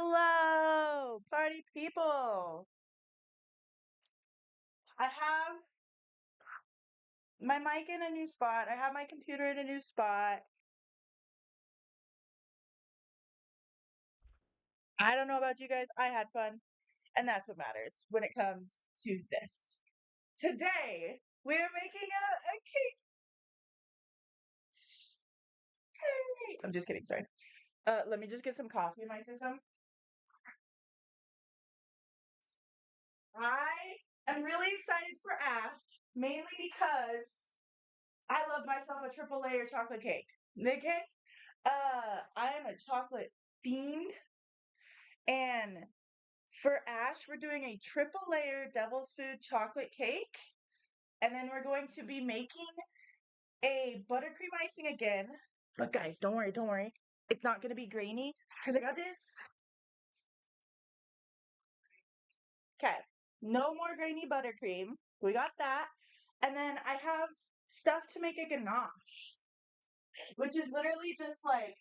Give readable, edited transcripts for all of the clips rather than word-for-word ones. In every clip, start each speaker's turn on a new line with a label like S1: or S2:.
S1: Hello, party people. I have my mic in a new spot. I have my computer in a new spot. I don't know about you guys. I had fun, and that's what matters when it comes to this. Today, we're making a cake. I'm just kidding. Sorry. Let me just get some coffee in my system. I am really excited for Ash, mainly because I love myself a triple layer chocolate cake. Okay? I am a chocolate fiend, and for Ash, we're doing a triple layer devil's food chocolate cake, and then we're going to be making a buttercream icing again. Look, guys, don't worry, don't worry. It's not gonna be grainy because I got this. Okay, no more grainy buttercream. We got that, and then I have stuff to make a ganache, which is literally just like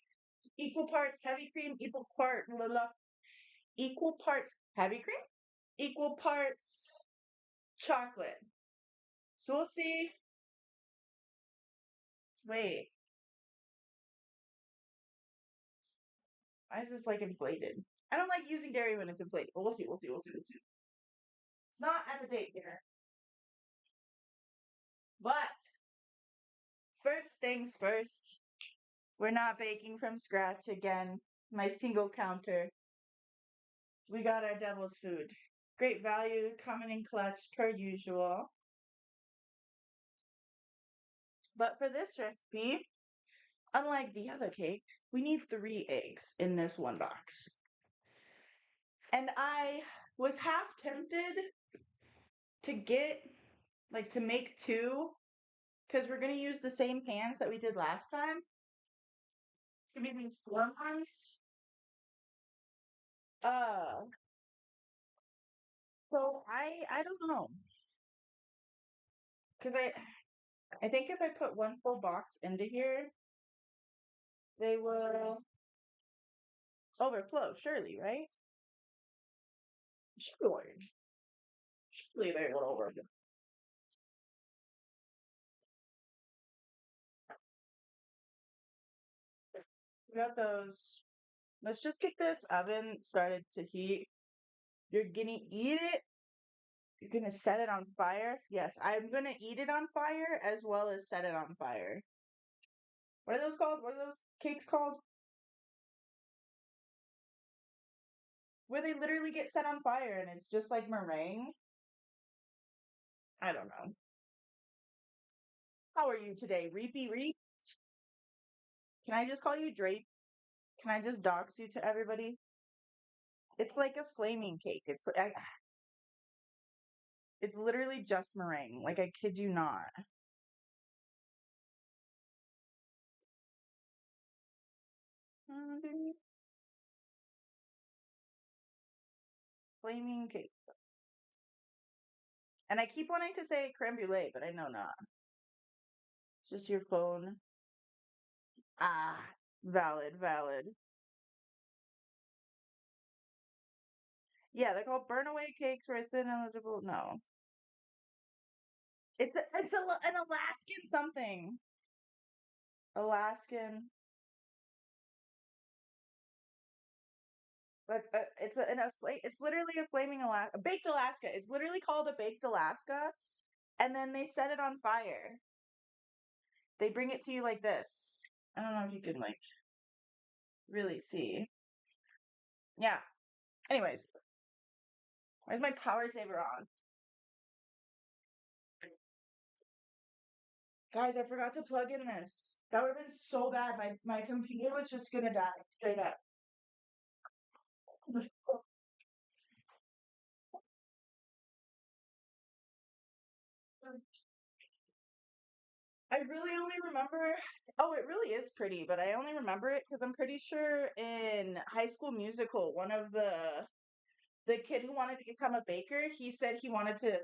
S1: equal parts heavy cream, equal parts heavy cream, equal parts chocolate. So we'll see. Wait, why is this like inflated? I don't like using dairy when it's inflated, but we'll see, we'll see, we'll see, we'll see. It's not at the date here. But first things first, we're not baking from scratch again. My single counter. We got our devil's food. Great value, coming in clutch per usual. But for this recipe, unlike the other cake, we need 3 eggs in this one box. And I was half tempted to get, like, to make 2, because we're going to use the same pans that we did last time. It's going to be these 4 ones. Uh, so I don't know. Because I think if I put one full box into here, they will overflow, surely, right? Surely. Surely they will overflow. We got those. Let's just get this oven started to heat. You're gonna eat it. You're gonna set it on fire. Yes, I'm gonna eat it on fire as well as set it on fire. What are those called? What are those cakes called? Where they literally get set on fire and it's just like meringue. I don't know. How are you today, Reapy Reap? Can I just call you Drape? Can I just dox you to everybody? It's like a flaming cake. It's literally just meringue. Like, I kid you not. Flaming cake. And I keep wanting to say creme brulee, but I know not. It's just your phone. Ah, valid, valid. Yeah, they're called burn away cakes for thin eligible. No, an Alaskan something. Alaskan, but it's literally a flaming Alaska, baked Alaska. It's literally called a baked Alaska, and then they set it on fire. They bring it to you like this. I don't know if you can like really see. Yeah. Anyways, where's my power saver on? Guys, I forgot to plug in this. That would have been so bad. My computer was just gonna die straight up. I really only remember. Oh, it really is pretty, but I only remember it because I'm pretty sure in High School Musical, one of the kid who wanted to become a baker, he said he wanted to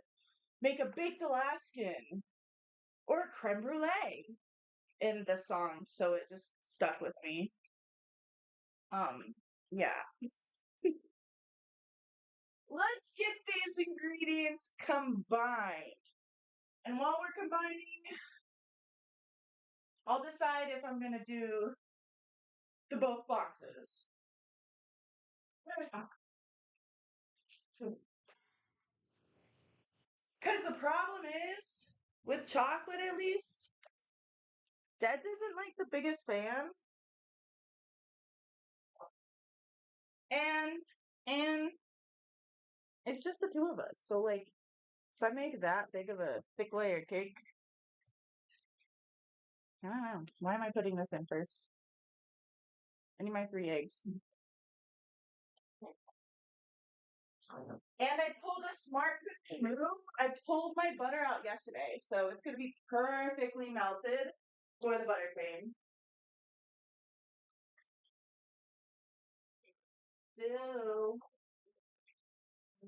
S1: make a baked Alaskan or a creme brulee in the song, so it just stuck with me. Um, yeah, Let's get these ingredients combined. And while we're combining, I'll decide if I'm gonna do the both boxes. Because the problem is, with chocolate at least, Dad's isn't like the biggest fan. And and it's just the two of us. So like if I make that big of a thick layer cake, I don't know. Why am I putting this in first? I need my 3 eggs. And I pulled a smart move. I pulled my butter out yesterday, so it's gonna be perfectly melted for the buttercream. So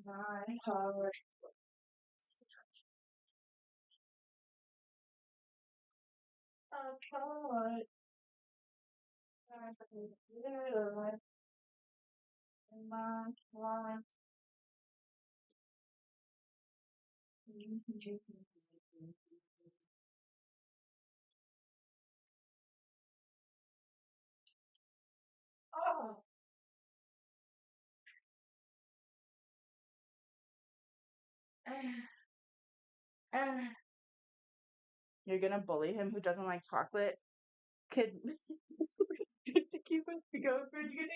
S1: my heart. Heart. In my heart. Oh, you're gonna bully him who doesn't like chocolate? Kid to keep us going for you.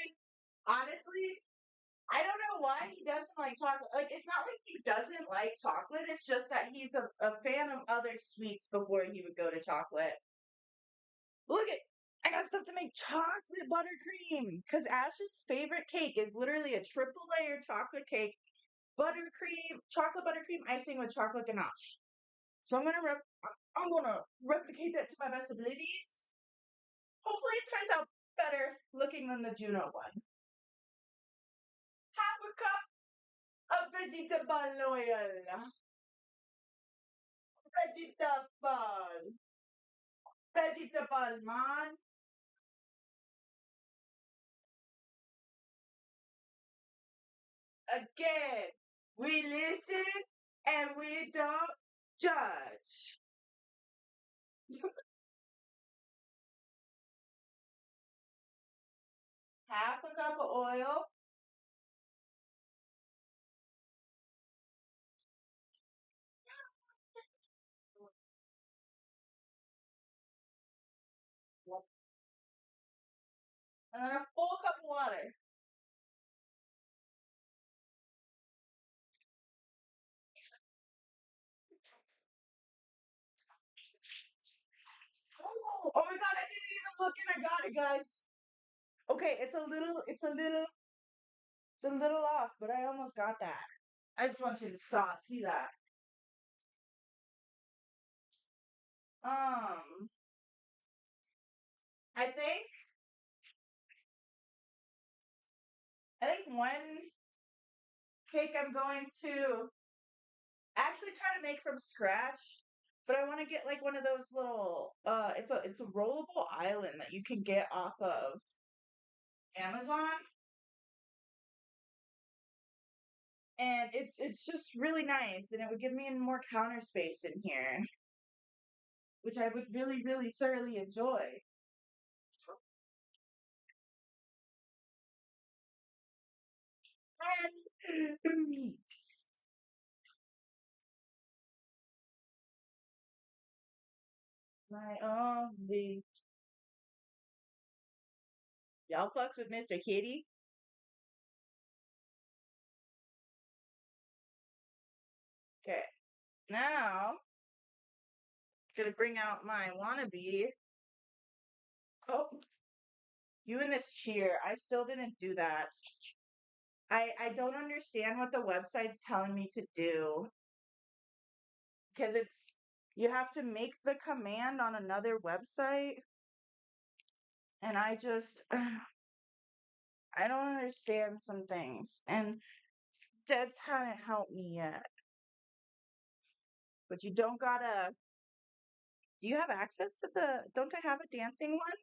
S1: Honestly, I don't know why he doesn't like chocolate. Like, it's not like he doesn't like chocolate. It's just that he's a fan of other sweets before he would go to chocolate. Look at, I got stuff to make chocolate buttercream. Because Ash's favorite cake is literally a triple layer chocolate cake, buttercream, chocolate buttercream icing with chocolate ganache. So I'm gonna replicate that to my best abilities. Hopefully, it turns out better looking than the Juno one. Half a cup of vegetable oil. Vegetable. Vegetable, man. Again, we listen and we don't judge. Half a cup of oil. And then a full cup of water. Oh my god, I didn't even look and I got it, guys. Okay, it's a little off, but I almost got that. I just want you to see that. Um, I think one cake I'm going to actually try to make from scratch, but I want to get like one of those little it's a rollable island that you can get off of Amazon, and it's just really nice, and it would give me more counter space in here, which I would really really thoroughly enjoy. And meats. My only y'all fucks with Mr. Kitty. Okay, now gonna bring out my wannabe. Oh, you and this cheer. I still didn't do that. I don't understand what the website's telling me to do because it's you have to make the command on another website, and I just I don't understand some things, and Dad's hadn't helped me yet. But you don't gotta. Do you have access to the? Don't I have a dancing one?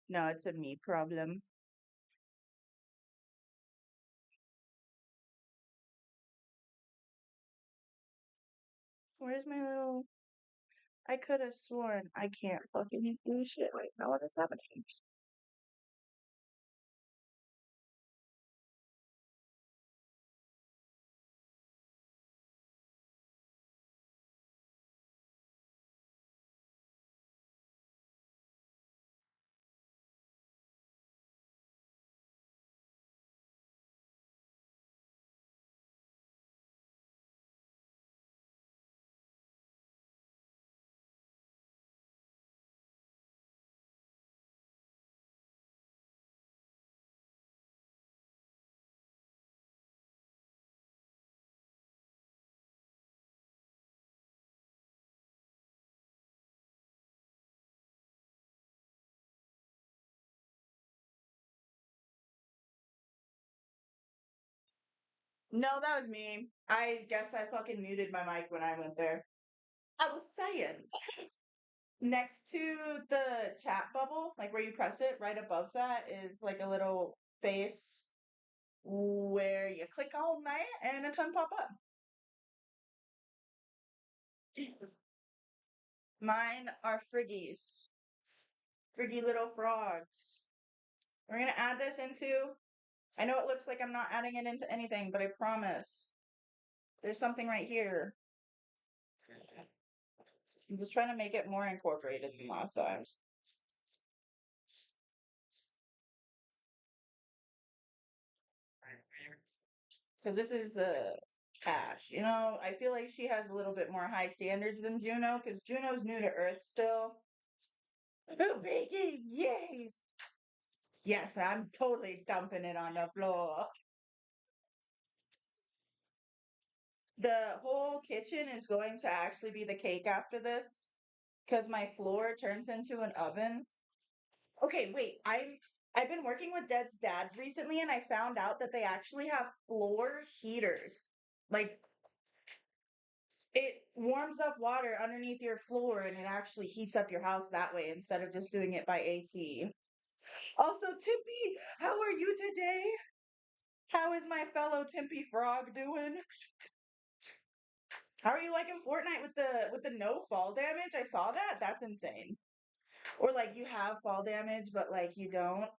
S1: No, it's a me problem. Where's my little... I could have sworn I can't fucking do shit right now. What is happening? No, that was me. I guess I fucking muted my mic when I went there. I was saying, next to the chat bubble, like where you press it, right above that is like a little face where you click on that and a ton pop up. Mine are friggies. Friggy little frogs. We're gonna add this into... I know it looks like I'm not adding it into anything, but I promise. There's something right here. I'm just trying to make it more incorporated than last time. Because this is Ashe. You know, I feel like she has a little bit more high standards than Juno, because Juno's new to Earth still. Oh, baking! Yay! Yes, I'm totally dumping it on the floor. The whole kitchen is going to actually be the cake after this, because my floor turns into an oven. Okay, wait. I've been working with Dead's dads recently, and I found out that they actually have floor heaters. Like, it warms up water underneath your floor, and it actually heats up your house that way instead of just doing it by AC. Also, Timpy, how are you today? How is my fellow Timpy frog doing? How are you liking Fortnite with the no fall damage? I saw that. That's insane. Or like you have fall damage, but like you don't.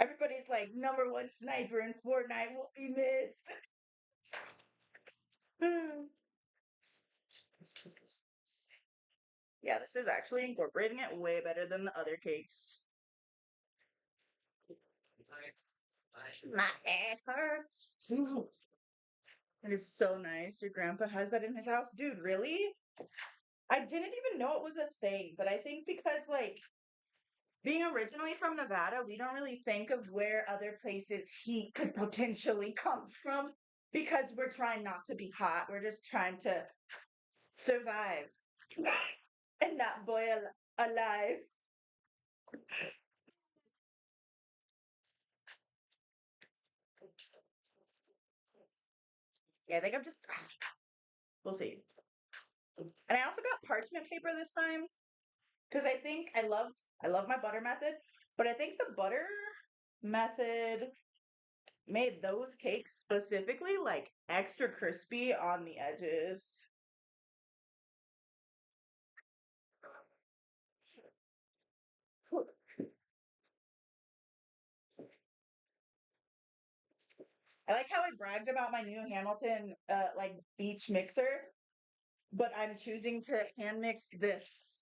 S1: Everybody's like number one sniper in Fortnite will be missed. Yeah, this is actually incorporating it way better than the other cakes. My ass hurts. It is so nice. Your grandpa has that in his house. Dude, really? I didn't even know it was a thing, but I think because, like, being originally from Nevada, we don't really think of where other places heat could potentially come from because we're trying not to be hot. We're just trying to survive and not boil alive. Yeah, I think I'm just. We'll see. And I also got parchment paper this time because I think I love my butter method, but I think the butter method made those cakes specifically like extra crispy on the edges. I like how I bragged about my new Hamilton like beach mixer, but I'm choosing to hand mix this.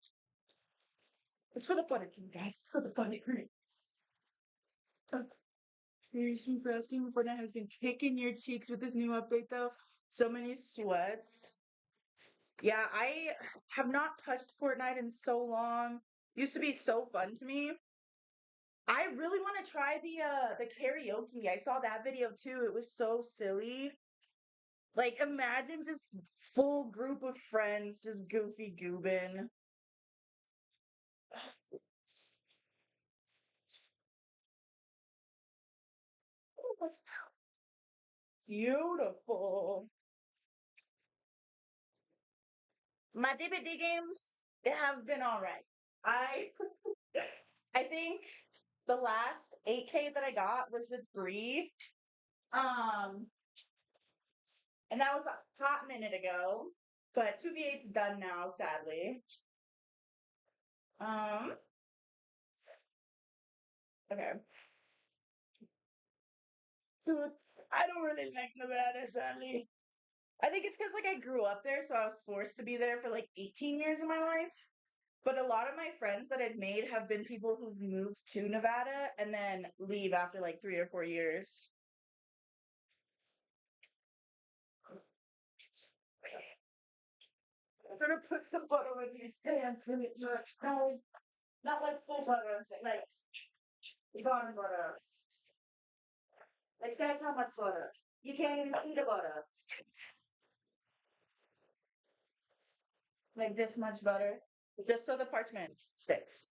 S1: It's for the buttercream, guys. It's for the buttercream. Here's some frosting. Fortnite has been kicking your cheeks with this new update, though. So many sweats. Yeah, I have not touched Fortnite in so long. Used to be so fun to me. I really want to try the karaoke. I saw that video too. It was so silly. Like imagine just full group of friends just goofy goobin. Beautiful. My DVD games have been all right. I I think the last 8K that I got was with Bree. Um, and that was a hot minute ago. But 2v8's done now, sadly. Um, okay. Dude, I don't really like Nevada, sadly. I think it's because like I grew up there, so I was forced to be there for like 18 years of my life. But a lot of my friends that I've made have been people who've moved to Nevada and then leave after like 3 or 4 years. I'm gonna put some butter in these pans really much. No, not like full butter, like garden butter. Like that's how much butter. You can't even see the butter. Like this much butter. Just so the parchment sticks.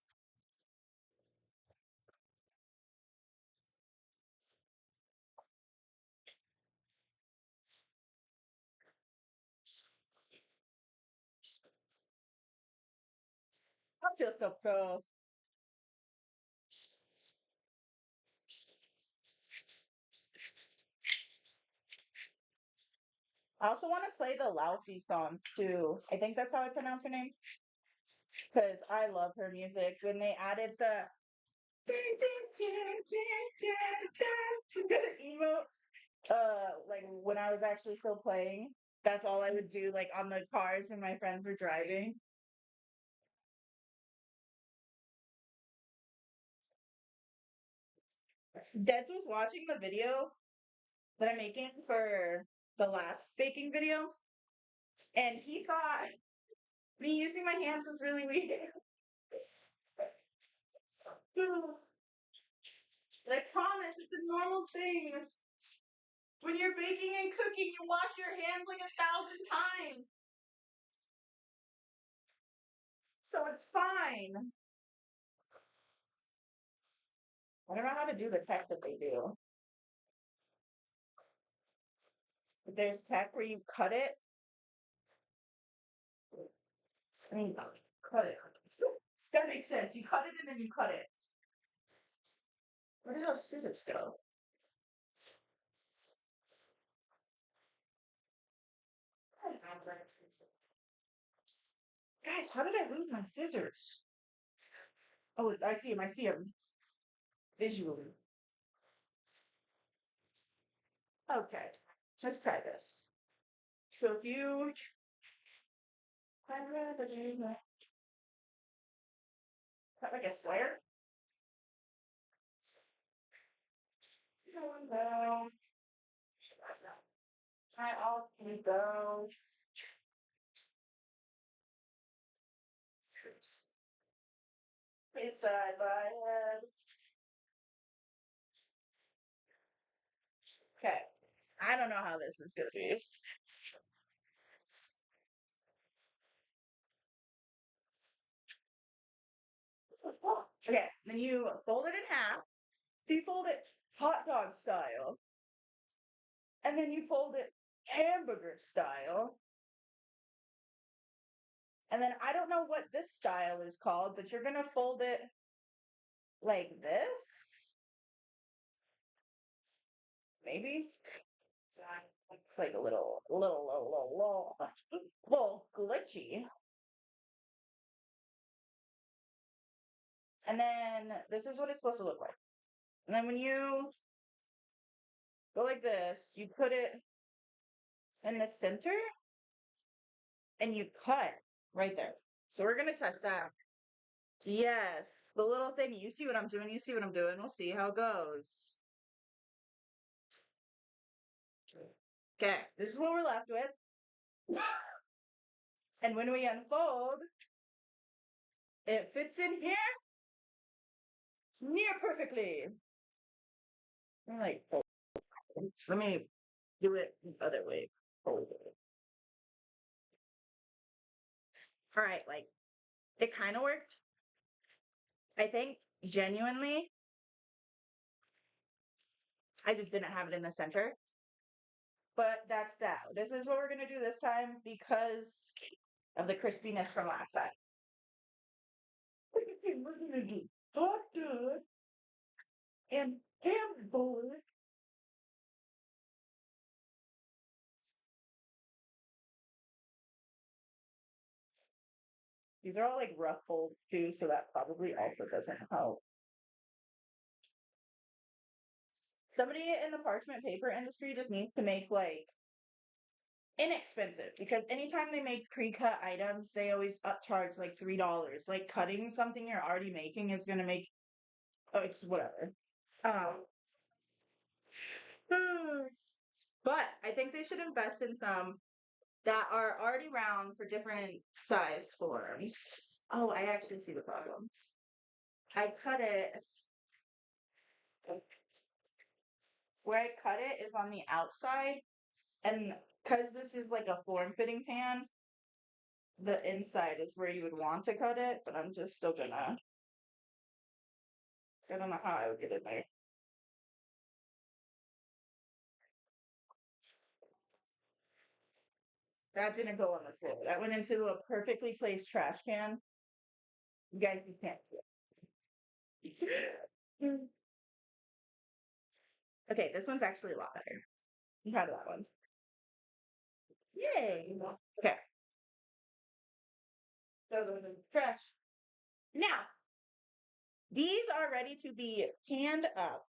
S1: I feel so pro. I also want to play the Laufey songs too. I think that's how I pronounce her name. Because I love her music. When they added the emote, like when I was actually still playing, that's all I would do, like on the cars when my friends were driving. Deds was watching the video that I'm making for the last baking video, and he thought me using my hands was really weird. But I promise it's a normal thing. When you're baking and cooking, you wash your hands like 1,000 times. So it's fine. I don't know how to do the tech that they do. But there's tech where you cut it. I mean, cut it. That makes sense. You cut it and then you cut it. Where did those scissors go? Guys, how did I lose my scissors? Oh, I see them. I see them visually. Okay, let's try this. So if you cut like a square, going down. I all can go. Inside my head. Okay. I don't know how this is gonna be. Okay, then you fold it in half. You fold it hot dog style. And then you fold it hamburger style. And then I don't know what this style is called, but you're gonna fold it like this. Maybe. It's like a little glitchy. And then this is what it's supposed to look like. And then when you go like this, you put it in the center and you cut right there. So we're gonna test that. Yes, the little thing. You see what I'm doing. You see what I'm doing. We'll see how it goes. Okay, this is what we're left with. And when we unfold, it fits in here near perfectly. I'm like, oh, let me do it the other way. Hold it. All right, like it kind of worked. I think genuinely, I just didn't have it in the center. But that's that. This is what we're gonna do this time because of the crispiness from last time. We're gonna do hot dog and hamburger. These are all like rough folds too, so that probably also doesn't help. Somebody in the parchment paper industry just needs to make like inexpensive, because anytime they make pre-cut items, they always upcharge like $3. Like cutting something you're already making is gonna make, oh, it's whatever. Um, but I think they should invest in some that are already round for different size forms. Oh, I actually see the problem. I cut it, where I cut it is on the outside, and because this is like a form-fitting pan, the inside is where you would want to cut it, but I'm just still gonna, I don't know how I would get it there. That didn't go on the floor. That went into a perfectly placed trash can. You guys just can't see it. Okay, this one's actually a lot better. I'm proud of that one. Yay! Okay, so the trash. Now, these are ready to be panned up.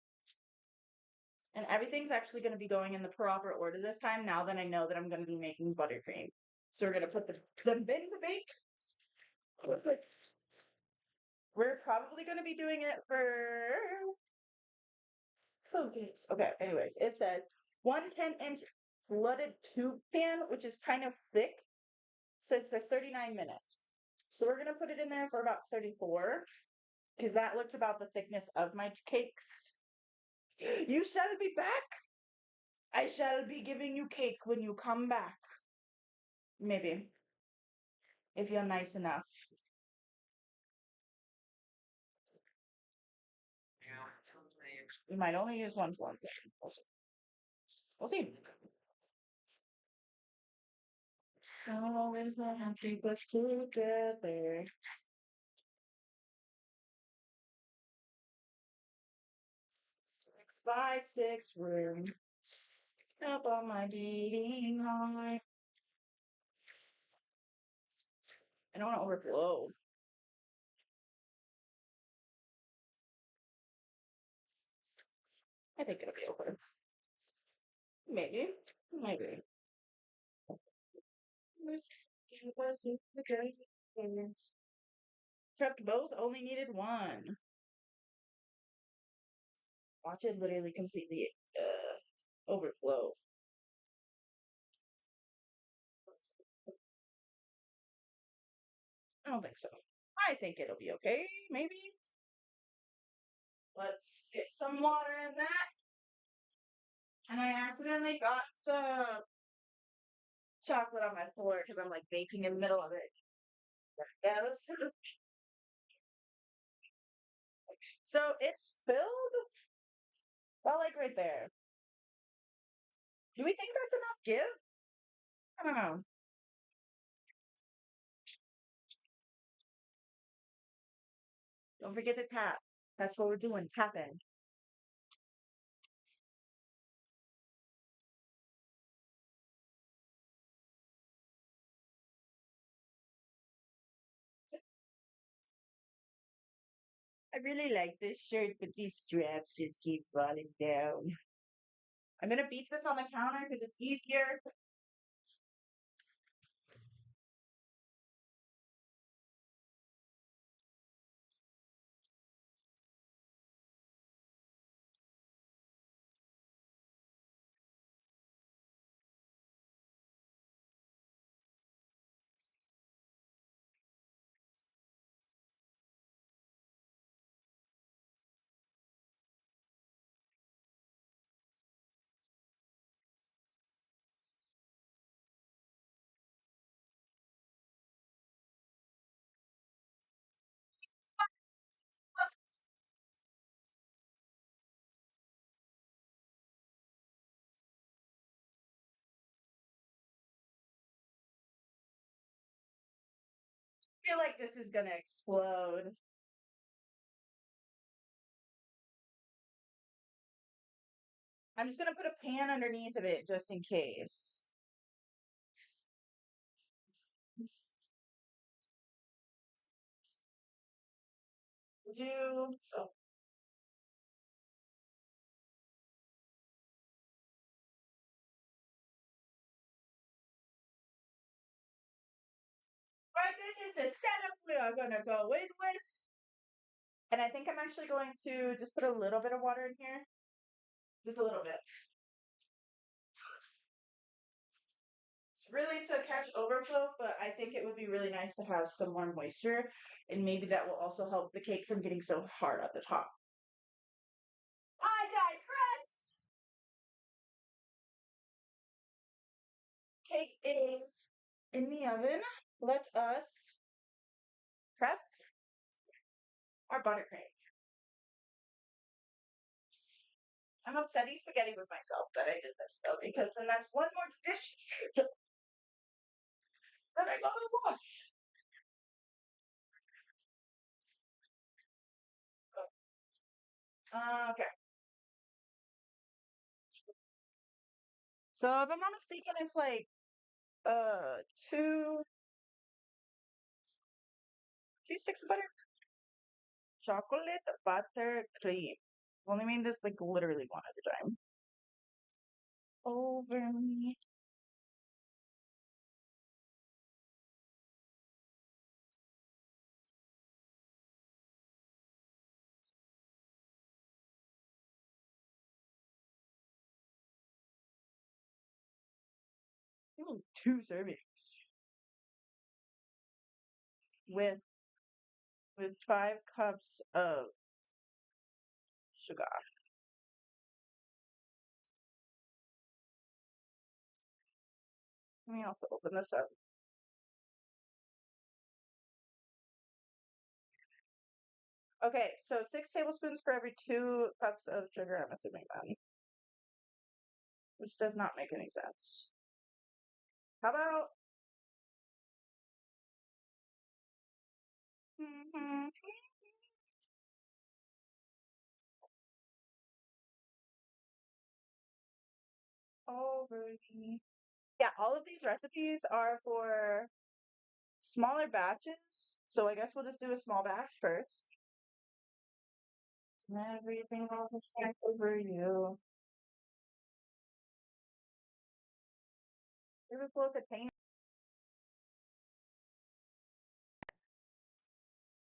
S1: And everything's actually going to be going in the proper order this time, now that I know that I'm going to be making buttercream. So we're going to put them in the bake. We're probably going to be doing it for focus. Okay, anyways, it says 110-inch flooded tube pan, which is kind of thick, says for 39 minutes. So we're going to put it in there for about 34, because that looks about the thickness of my cakes. You shall be back. I shall be giving you cake when you come back. Maybe. If you're nice enough. You might only use one form. We'll see. Always wanna keep us together. 6x6 room. Up on my beating heart. I don't want to overflow. I think it'll be over. Maybe. Maybe. Prepped both, only needed one. Watch it literally completely overflow. I don't think so. I think it'll be okay, maybe. Let's get some water in that. And I accidentally got some chocolate on my floor because I'm like baking in the middle of it. Yes. So it's filled. Well, like right there. Do we think that's enough give? I don't know. Don't forget to tap. That's what we're doing, tapping. I really like this shirt, but these straps just keep falling down. I'm gonna beat this on the counter because it's easier. I feel like this is gonna explode. I'm just gonna put a pan underneath of it just in case. do. So right, this is the setup we are gonna go in with. And I think I'm actually going to just put a little bit of water in here. Just a little bit. It's really to catch overflow, but I think it would be really nice to have some more moisture. And maybe that will also help the cake from getting so hard at the top. I digress! Cake is in the oven. Let us prep our buttercream. I'm upsetting spaghetti with myself that I did this though, because then that's one more dish that I gotta wash. Okay. So if I'm not mistaken, it's like two sticks of butter. Chocolate butter cream. Only made this like literally one at a time. Over me. Ooh, 2 servings with 5 cups of sugar. Let me also open this up. Okay, so 6 tablespoons for every 2 cups of sugar, I'm assuming then. Which does not make any sense. How about over the yeah, all of these recipes are for smaller batches. So I guess we'll just do a small batch first. Everything all the snack over you. Liverpool container.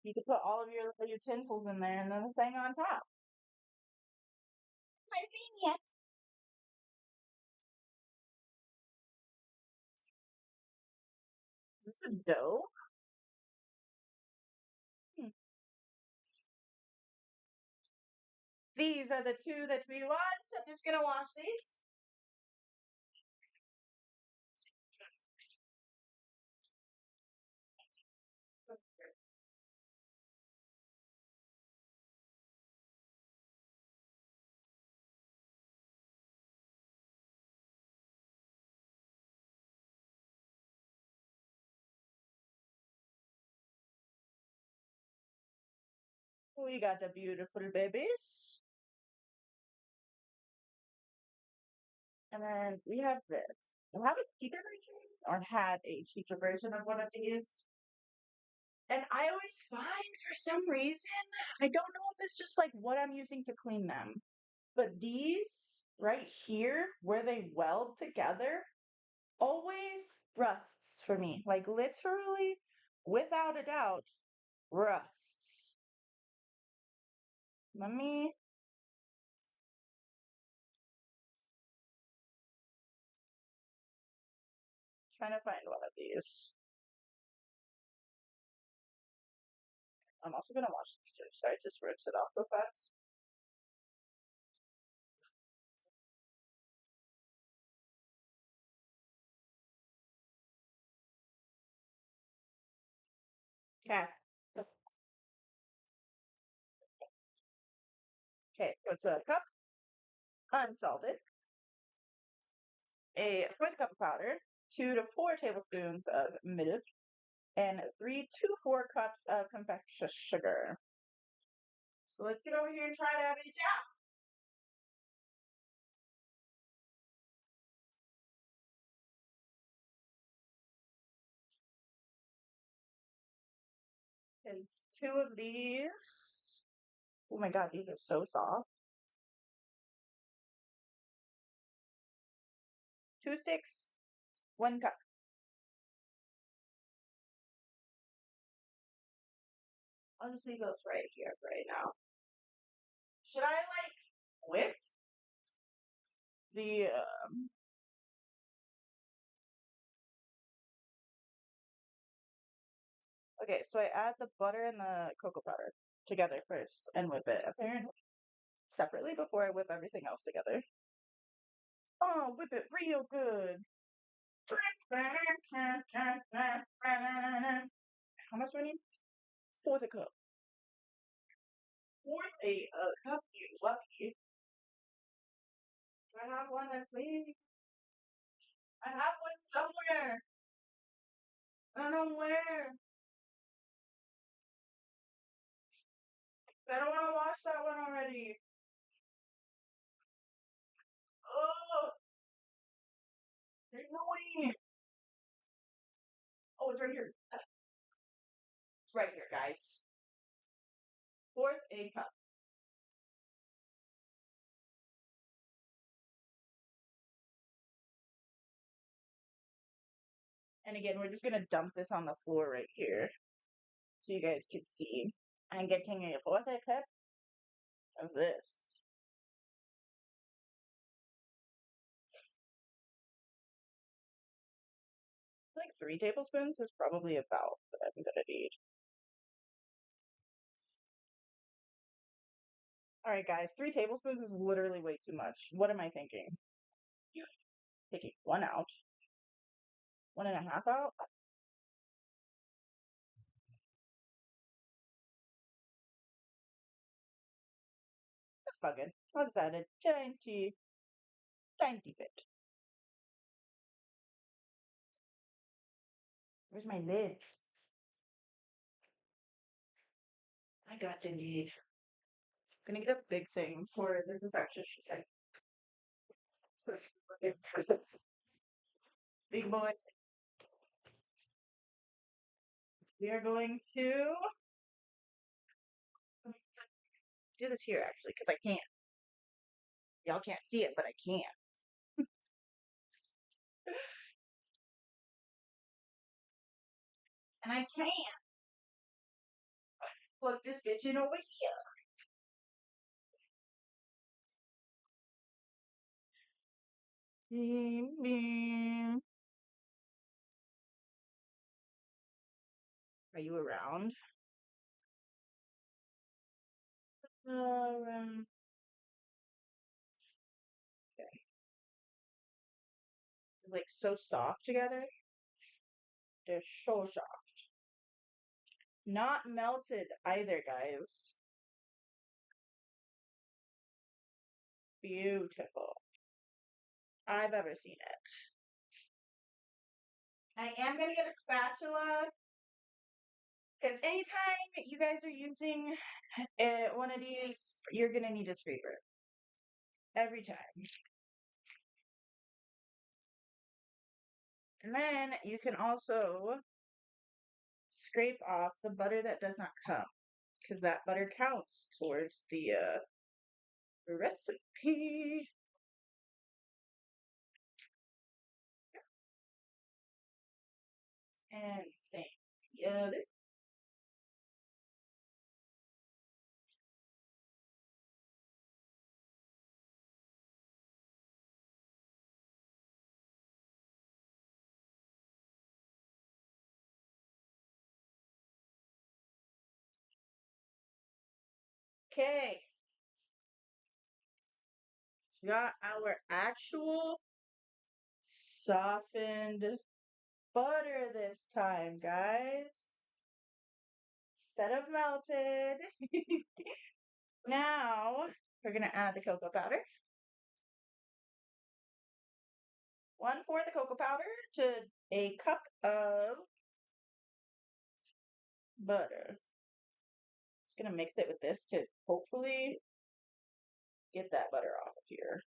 S1: You could put all of your little utensils in there and then the thing on top. My yet. This is dough. Hmm. These are the 2 that we want. I'm just gonna wash these. We got the beautiful babies. And then we have this. I have a cheaper version, or had a cheaper version of one of these. And I always find for some reason, I don't know if it's just like what I'm using to clean them, but these right here, where they weld together, always rusts for me. Like literally, without a doubt, rusts. Let me trying to find one of these. I'm also gonna watch this too, so I just rips it off real fast. Okay. Okay, what's a cup? Unsalted. A fourth cup of powder. 2 to 4 tablespoons of milk. And 3 to 4 cups of confection sugar. So let's get over here and try to have it out. It's 2 of these. Oh my god, these are so soft. 2 sticks, 1 cup. I'll just leave those right here right now. Should I like whip the okay, so I add the butter and the cocoa powder together first and whip it apparently separately before I whip everything else together. Oh, whip it real good. How much do I need? Fourth a cup. Fourth a cup, you lucky. Do I have one that's leaving? I have one somewhere. I don't know where. I don't want to wash that one already. Oh, there's no way. Oh, it's right here. It's right here, guys. Fourth a cup. And again, we're just gonna dump this on the floor right here so you guys can see. I'm getting a fourth a cup of this. Like 3 tablespoons is probably about what I'm gonna need. Alright guys, 3 tablespoons is literally way too much. What am I thinking? Taking 1 out. 1.5 out? That's about good. I'll just add a tiny, tiny bit. Where's my lid? I got the lid. Gonna get a big thing for the perfection. Big boy. We are going to do this here actually because I can't. Y'all can't see it, but I can. And I can plug this bitch in over here. Beam, beam. Are you around? Around. Okay. They're like so soft together. They're so soft. Not melted either, guys. Beautiful. I've ever seen it. I am gonna get a spatula because anytime you guys are using one of these, you're gonna need a scraper. Every time. And then you can also scrape off the butter that does not come because that butter counts towards the recipe. And same the other. Okay. So we got our actual softened butter this time, guys. Instead of melted. Now, we're going to add the cocoa powder. 1/4 the cocoa powder to a cup of butter. Just going to mix it with this to hopefully get that butter off of here.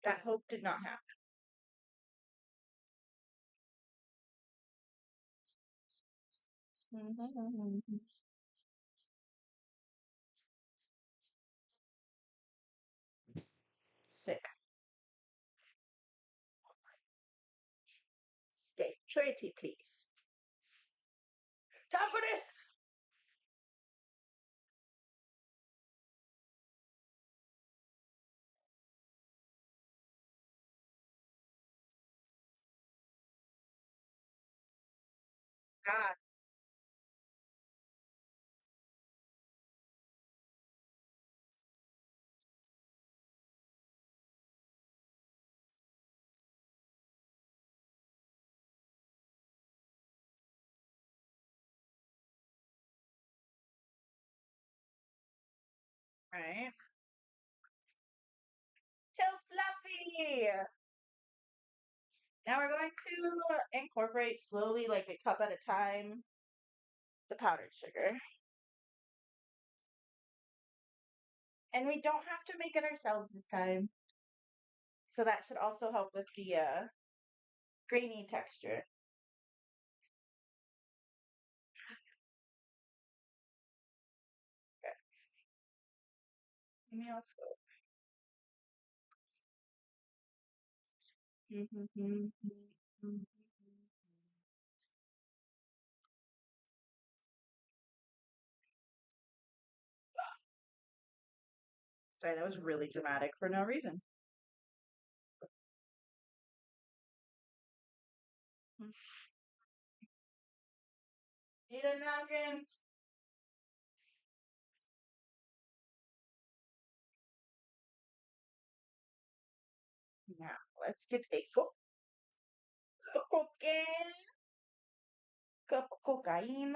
S1: That hope did not happen. Sick. Stay pretty, please. Time for this! God. Right. So fluffy! Now we're going to incorporate slowly, like a cup at a time, the powdered sugar. And we don't have to make it ourselves this time. So that should also help with the grainy texture. Okay. Maybe also. Sorry, that was really dramatic for no reason. Need a napkin? Now, let's get a cocaine. Cup of cocaine.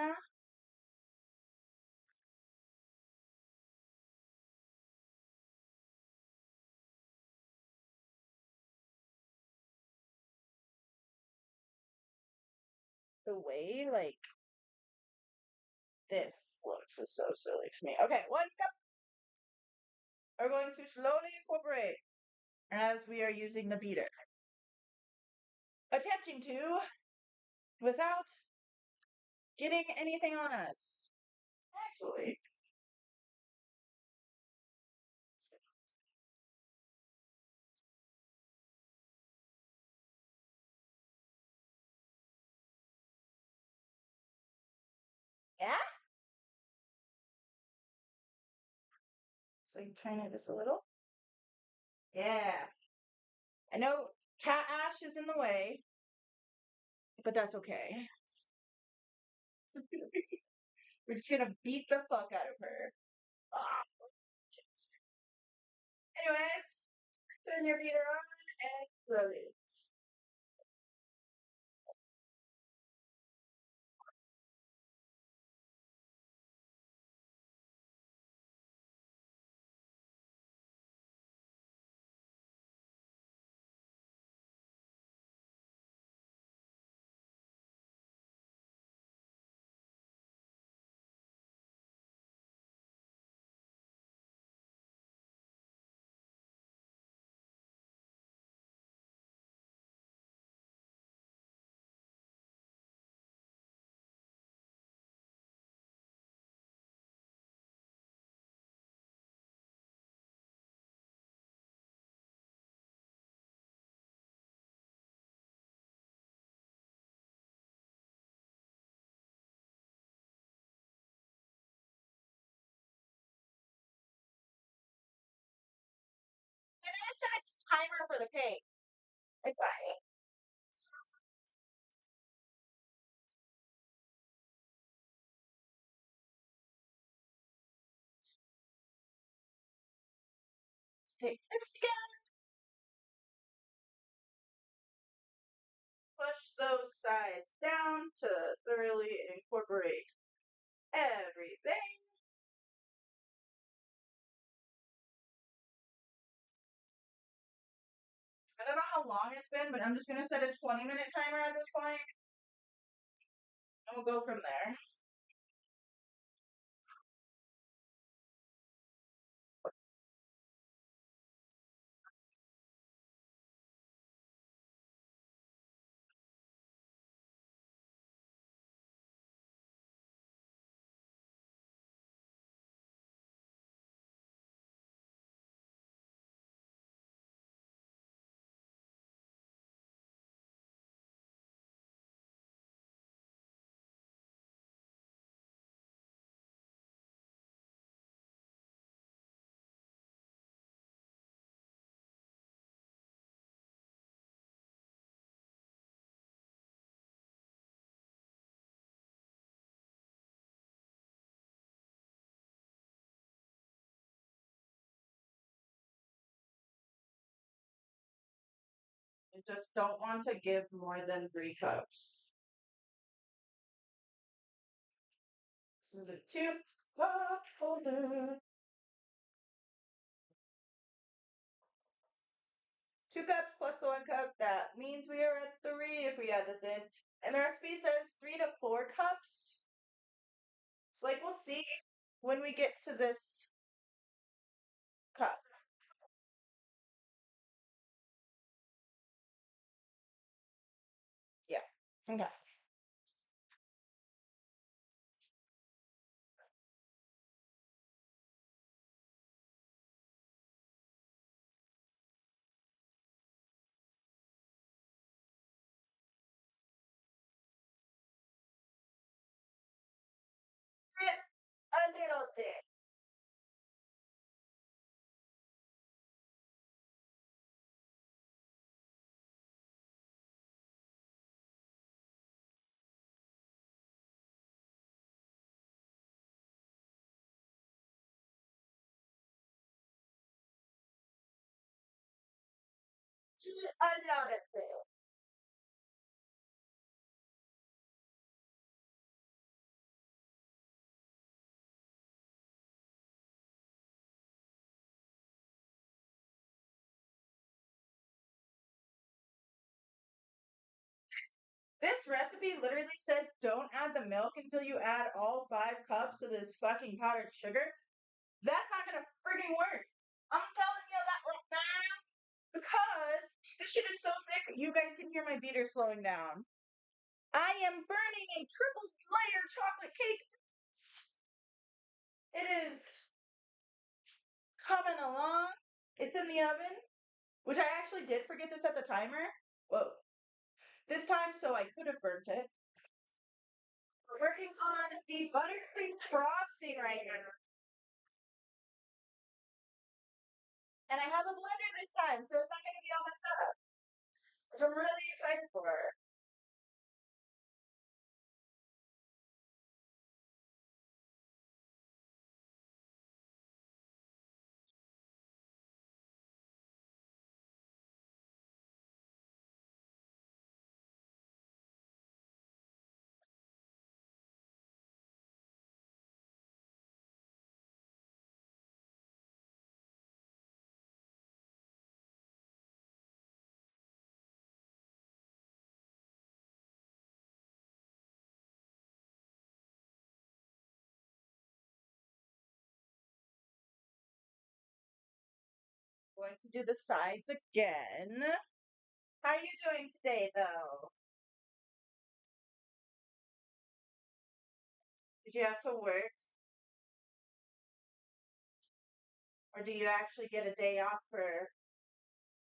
S1: The way, like, this looks is so silly to me. Okay, 1 cup. We're going to slowly incorporate as we are using the beater. Attempting to without getting anything on us. Actually, yeah? So you turn it just a little. Yeah. I know Cat Ash is in the way, but that's okay. We're just gonna beat the fuck out of her. Ah. Anyways, turn your beater on and release. I'm gonna set a timer for the cake. It's fine. Take this again. Push those sides down to thoroughly incorporate everything. I don't know how long it's been, but I'm just gonna set a 20-minute timer at this point, and we'll go from there. just don't want to give more than 3 cups. So the 2 cup holder. 2 cups plus the 1 cup. That means we are at 3 if we add this in. And the recipe says 3 to 4 cups. So like we'll see when we get to this cup. Yeah. Okay. A little bit. A lot of bit. This recipe literally says don't add the milk until you add all 5 cups of this fucking powdered sugar. That's not gonna friggin' work. I'm telling you that right now. Because this shit is so thick, you guys can hear my beater slowing down. I am burning a triple layer chocolate cake. It is coming along. It's in the oven, which I actually did forget to set the timer. Whoa. This time, so I could have burnt it. We're working on the buttercream frosting right now. And I have a blender this time, so it's not going to be all messed up. Which I'm really excited for. Going to do the sides again. How are you doing today, though? Did you have to work? Or do you actually get a day off for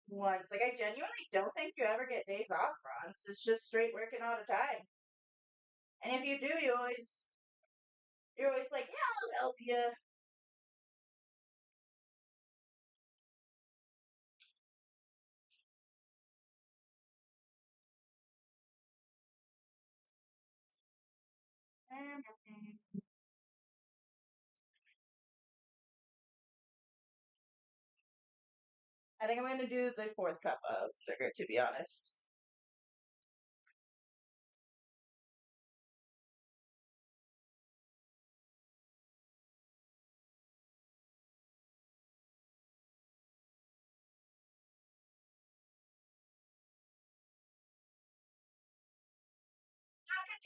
S1: once? Like, I genuinely don't think you ever get days off, Ron. It's just straight working all the time. And if you do, you're always like, yeah, I'll help you. I think I'm going to do the 4th cup of sugar, to be honest.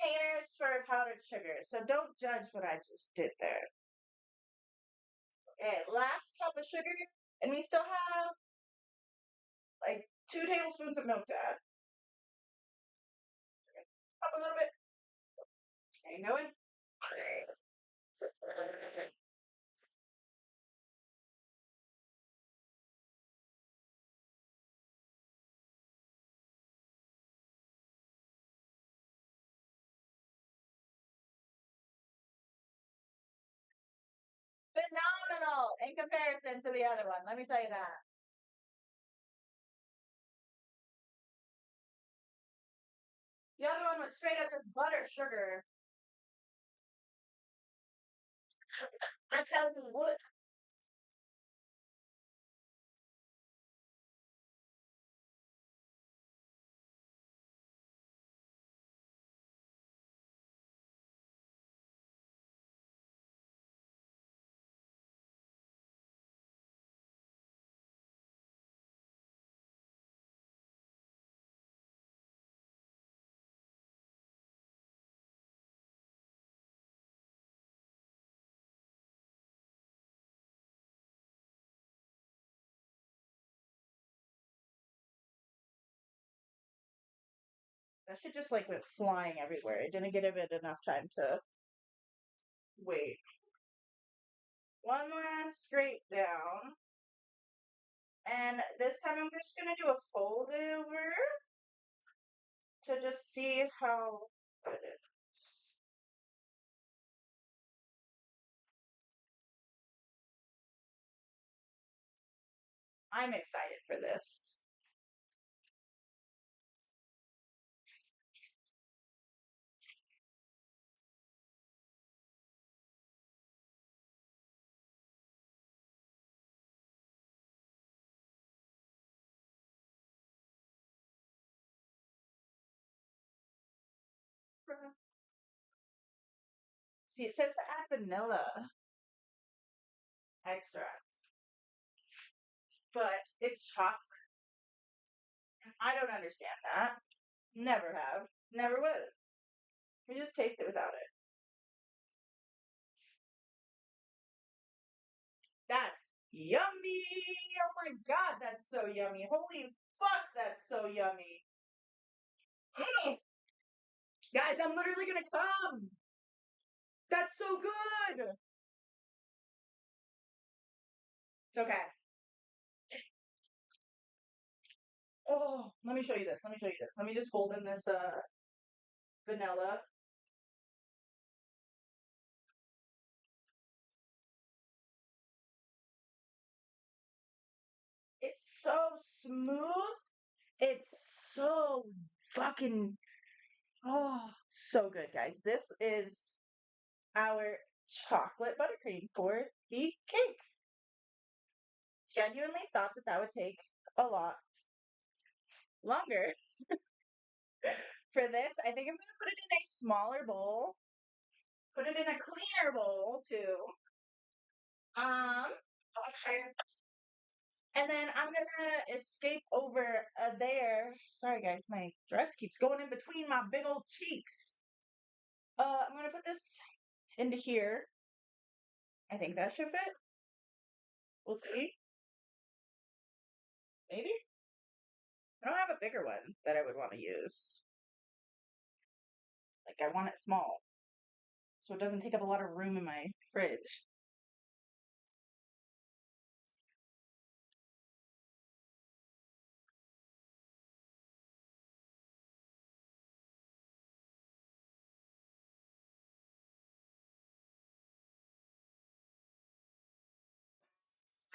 S1: Containers for powdered sugar, so don't judge what I just did there. Okay, last cup of sugar, and we still have like 2 tablespoons of milk to add. Up a little bit. There you going. Phenomenal in comparison to the other one. Let me tell you that. The other one was straight up just butter sugar. I tell you what. That shit just like went flying everywhere. I didn't give it enough time to wait. One last scrape down. And this time I'm just gonna do a fold over to just see how good it is. I'm excited for this. See, it says to add vanilla extract, but it's chocolate. I don't understand that. Never have. Never would. You just taste it without it. That's yummy! Oh my god, that's so yummy. Holy fuck, that's so yummy. Guys, I'm literally gonna come. That's so good. It's okay. Oh, let me show you this. Let me show you this. Let me just fold in this vanilla. It's so smooth. It's so fucking so good, guys. This is our chocolate buttercream for the cake. Genuinely thought that that would take a lot longer for this. I think I'm gonna put it in a smaller bowl. Put it in a cleaner bowl too. Okay. And then I'm gonna escape over there. Sorry guys, my dress keeps going in between my big old cheeks. I'm gonna put this into here. I think that should fit. We'll see. Maybe? I don't have a bigger one that I would want to use. Like I want it small. So it doesn't take up a lot of room in my fridge.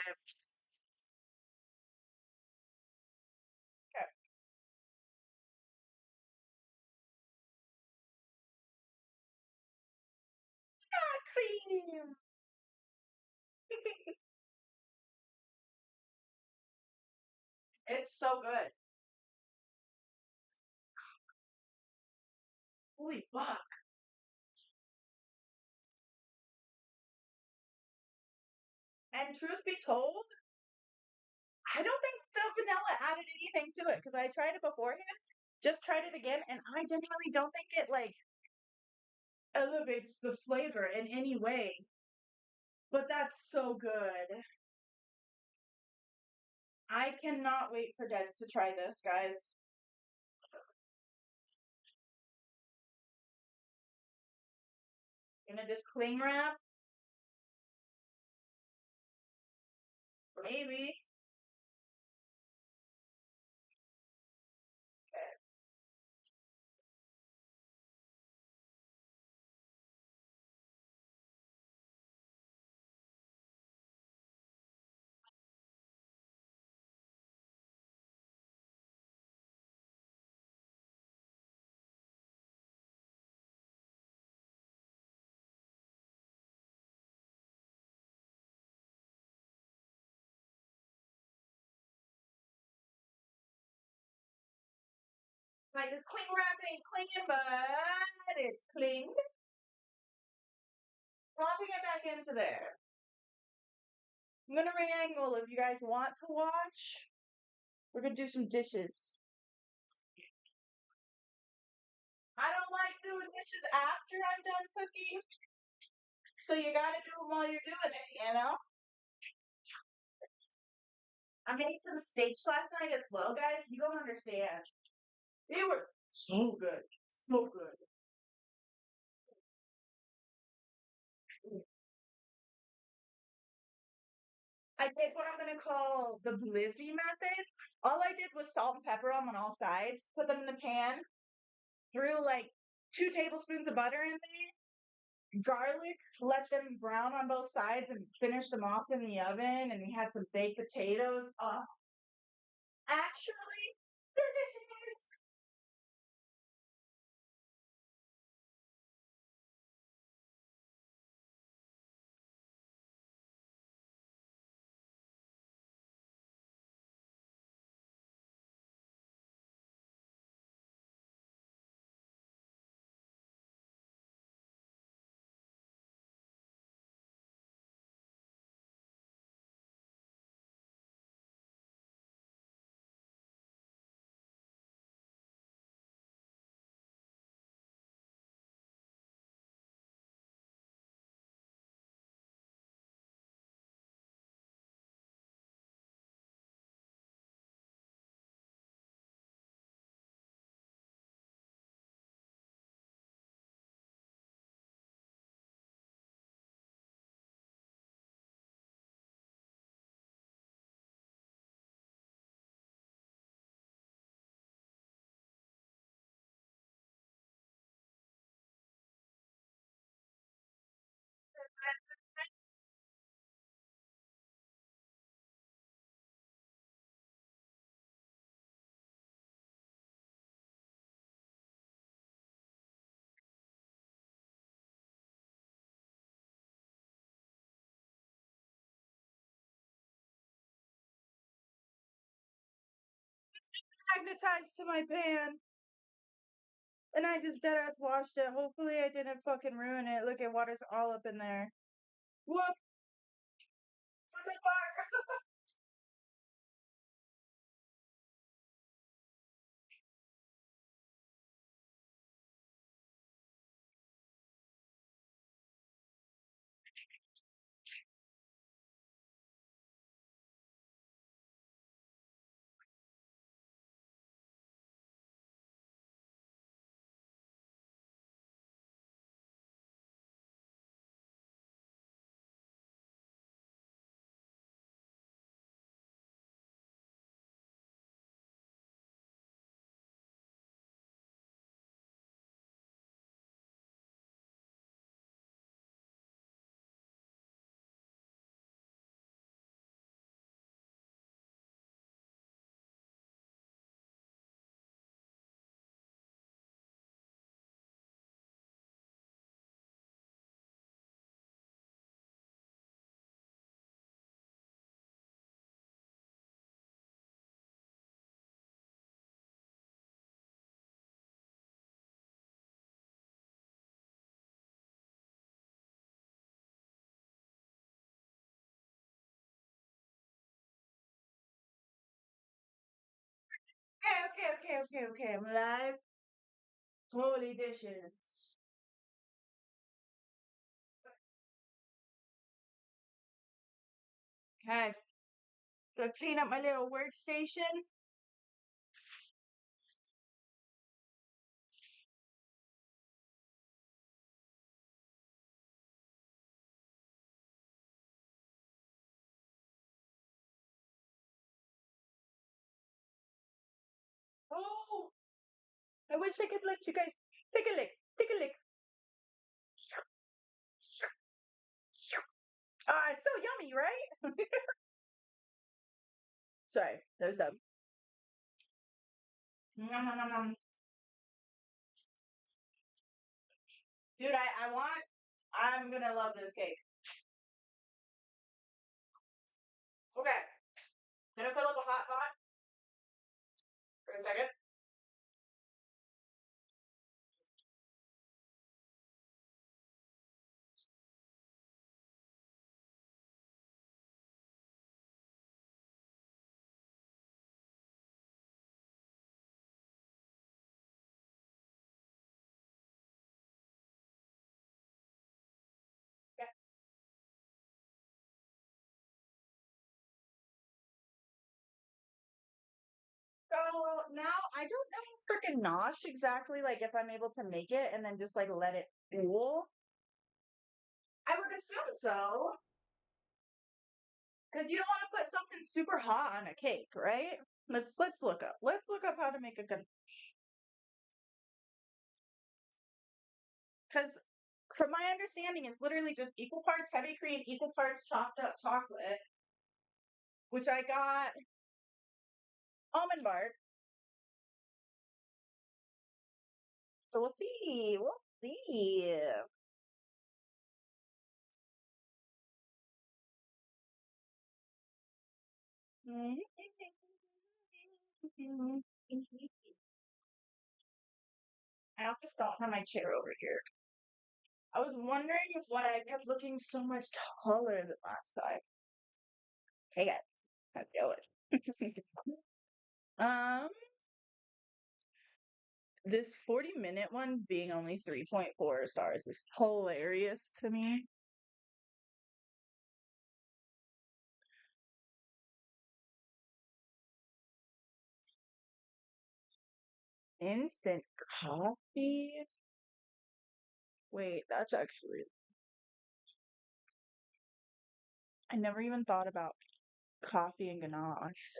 S1: Okay. Cream! It's so good. Holy fuck. And truth be told, I don't think the vanilla added anything to it because I tried it beforehand, just tried it again, and I genuinely don't think it like elevates the flavor in any way. But that's so good. I cannot wait for Deds to try this, guys. Gonna just cling wrap. Maybe. Like this cling wrap ain't clinging, but it's clinged. Plopping it back into there. I'm gonna re-angle if you guys want to watch. We're gonna do some dishes. I don't like doing dishes after I'm done cooking. So you gotta do them while you're doing it, you know? I made some steaks last night as well, guys. You don't understand. They were So good. So good. I did what I'm gonna call the blizzy method. All I did was salt and pepper them on all sides, put them in the pan, threw like 2 tablespoons of butter in there, garlic, let them brown on both sides, and finish them off in the oven. And we had some baked potatoes. Actually, delicious. Magnetized to my pan. And I just dead ass washed it. Hopefully I didn't fucking ruin it. Look at water's all up in there. Whoop! Fucking fire! Okay. I'm live. Holy dishes. Okay. Go clean up my little workstation. Oh, I wish I could let you guys take a lick. Take a lick. Ah, it's so yummy, right? Sorry, that was dumb. Nom, nom, nom, nom. Dude, I'm gonna love this cake. Okay, gonna fill up a hot pot for a second. Okay, now I don't know for ganache exactly, like, if I'm able to make it and then just, like, let it cool. I would assume so. Because you don't want to put something super hot on a cake, right? Let's look up. Let's look up how to make a ganache. Because from my understanding, it's literally just equal parts heavy cream, equal parts chopped up chocolate, which I got almond bark. So we'll see. We'll see. I also don't have my chair over here. I was wondering if why I kept looking so much taller than last time. Hey guys, how's it going? um, this 40-minute one being only 3.4 stars is hilarious to me. Instant coffee? Wait, that's actually. I never even thought about coffee and ganache.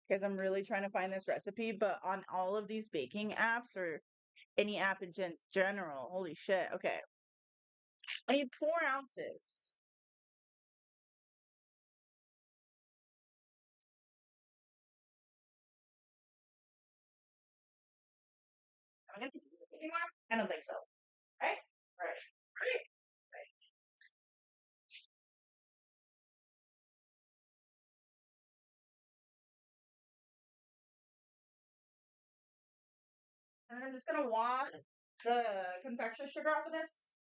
S1: Because I'm really trying to find this recipe, but on all of these baking apps or any app in general, holy shit. Okay. I need 4 ounces. Am I gonna do this anymore? I don't think so. Right? Right. Right. Right. And then I'm just gonna wash the confectioner's sugar off of this.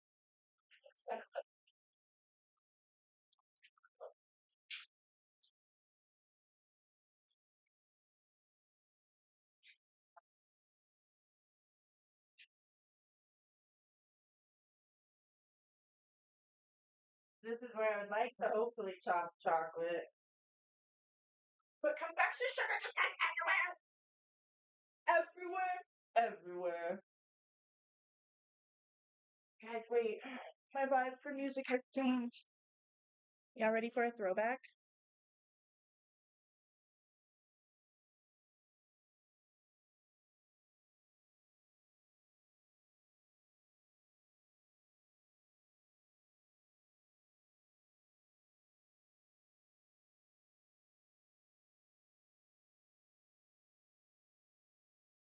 S1: This is where I would like to hopefully chop chocolate. But confectioner's sugar just goes everywhere. Everywhere. Everywhere. Guys, wait. My vibe for music has changed. Y'all ready for a throwback?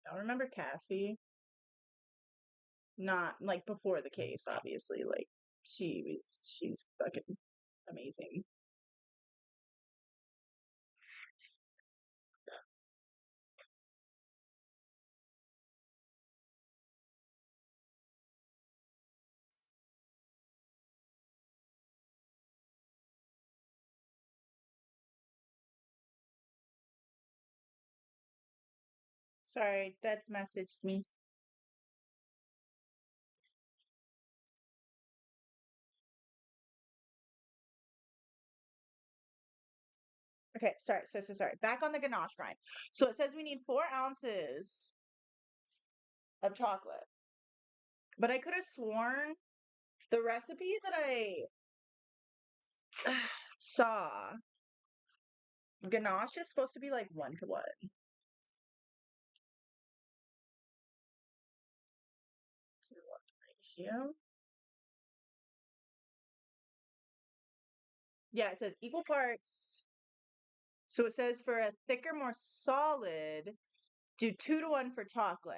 S1: Y'all remember Cassie? Not like before the case, obviously. Like she's fucking amazing. Sorry, that's messaged me. Okay, sorry, sorry. Back on the ganache grind. So it says we need 4 ounces of chocolate. But I could have sworn the recipe that I saw, ganache is supposed to be like 1 to 1. 2 to 1 ratio. Yeah, it says equal parts. So it says for a thicker, more solid, do 2 to 1 for chocolate.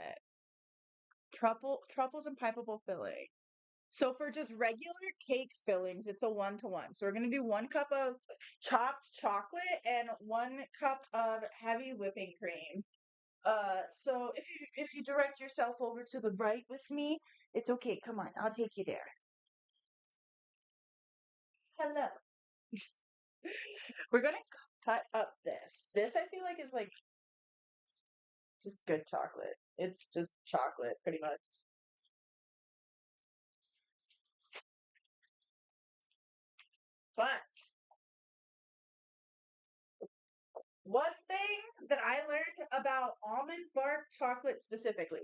S1: Truffles and pineapple filling. So for just regular cake fillings, it's a 1-to-1. So we're gonna do 1 cup of chopped chocolate and 1 cup of heavy whipping cream. So if you direct yourself over to the right with me, it's okay. Come on, I'll take you there. Hello. We're gonna cut up this. This I feel like is like just good chocolate. It's just chocolate, pretty much. But one thing that I learned about almond bark chocolate specifically,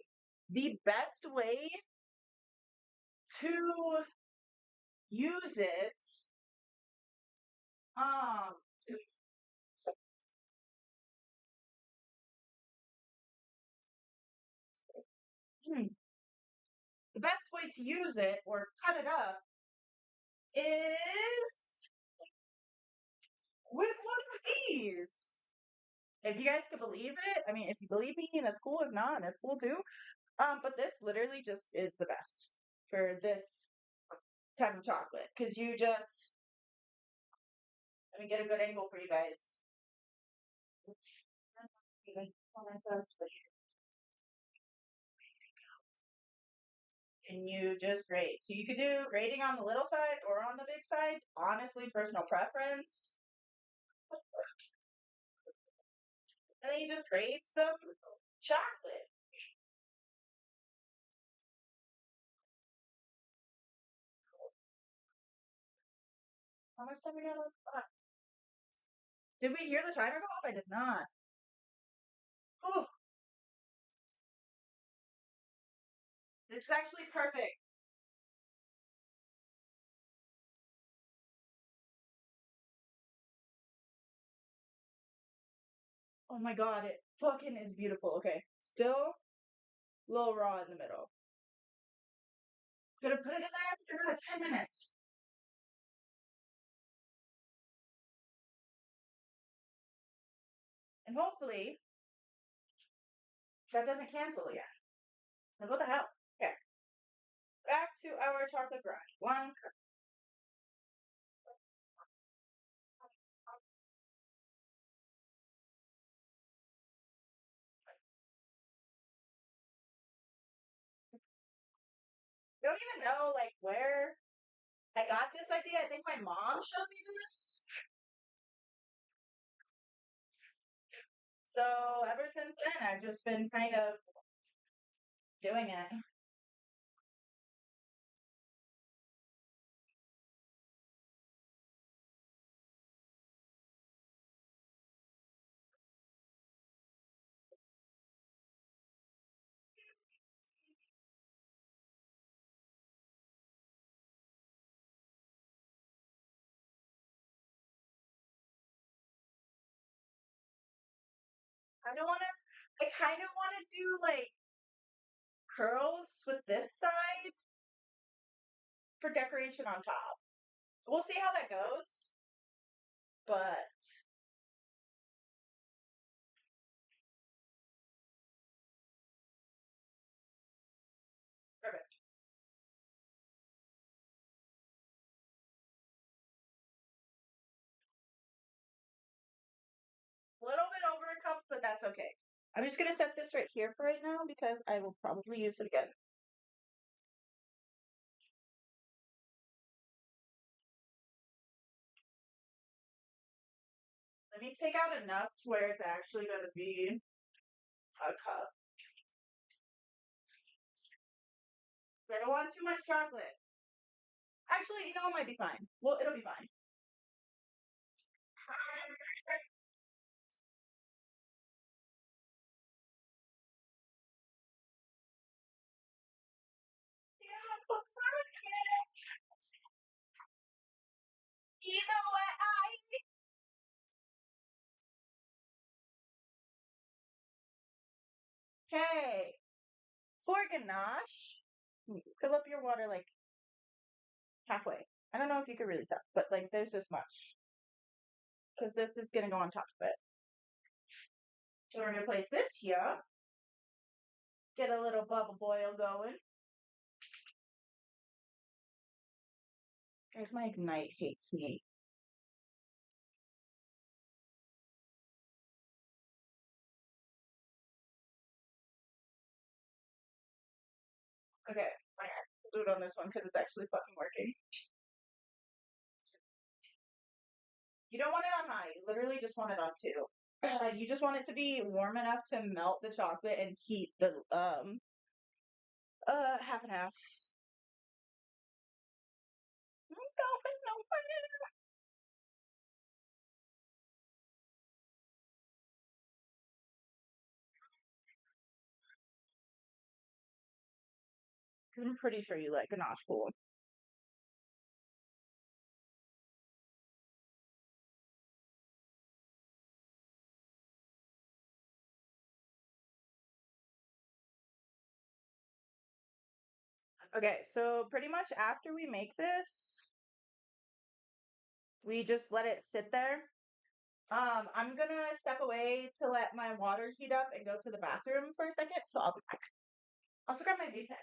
S1: the best way to use it, um, hmm, the best way to use it or cut it up is with one of these. If you guys can believe it, I mean, if you believe me, that's cool. If not, that's cool too. But this literally just is the best for this type of chocolate because you just let me get a good angle for you guys. And you just grate. So you could do grating on the little side or on the big side. Honestly, personal preference. And then you just grate some chocolate. How much time we got left? Did we hear the timer go off? I did not. Oh, this is actually perfect. Oh my god, it fucking is beautiful. Okay, still a little raw in the middle. Gonna put it in there for another 10 minutes. And hopefully that doesn't cancel again. Like, what the hell? Okay, back to our chocolate grind. One. I don't even know like where I got this idea. I think my mom showed me this. So ever since then, I've just been kind of doing it. I don't want to. I kind of want to do like curls with this side for decoration on top. We'll see how that goes. But perfect. A little bit over a cup, but that's okay. I'm just gonna set this right here for right now because I will probably use it again. Let me take out enough to where it's actually gonna be a cup. I don't want too much chocolate. Actually, you know, it might be fine. Well, it'll be fine. You know what Okay. For ganache, fill up your water like halfway. I don't know if you can really tell, but like there's this much. Because this is gonna go on top of it. So we're gonna place this here. Get a little bubble boil going. Guys, my Ignite hates me. Okay, I have to do it on this one because it's actually fucking working. You don't want it on high. You literally just want it on two. You just want it to be warm enough to melt the chocolate and heat the half and half. Because I'm pretty sure you like ganache pool. Okay, so pretty much after we make this, we just let it sit there. I'm gonna step away to let my water heat up and go to the bathroom for a second, so I'll be back. Also grab my vape pen.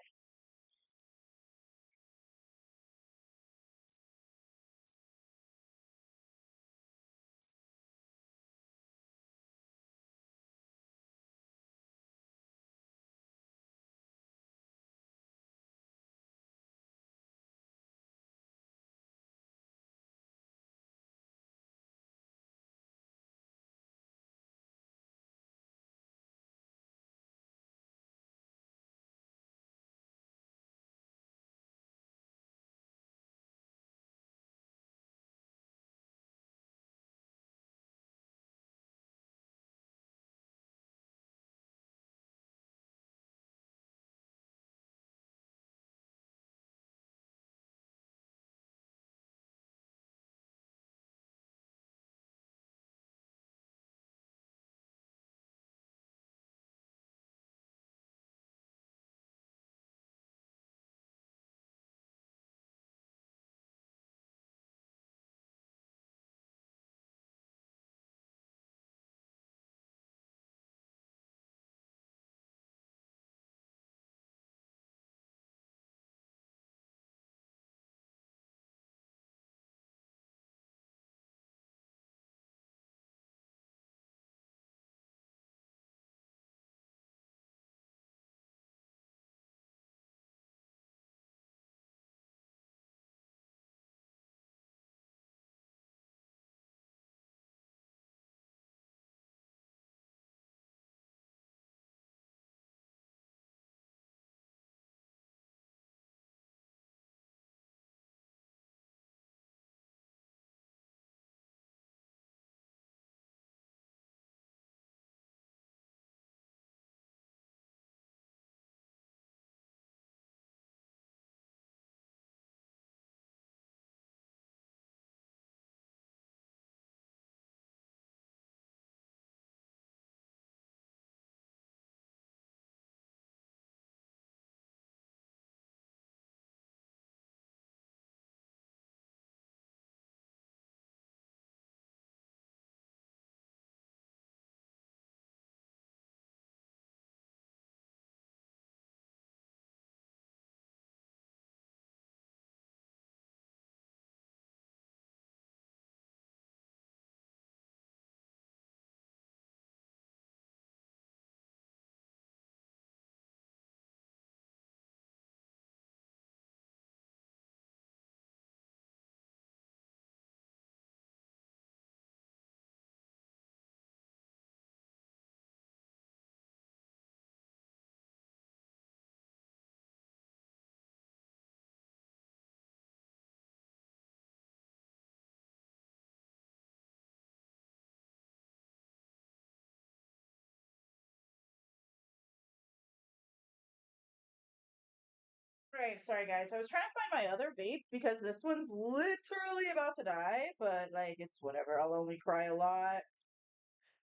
S1: Right, sorry guys. I was trying to find my other vape because this one's literally about to die, but like it's whatever. I'll only cry a lot.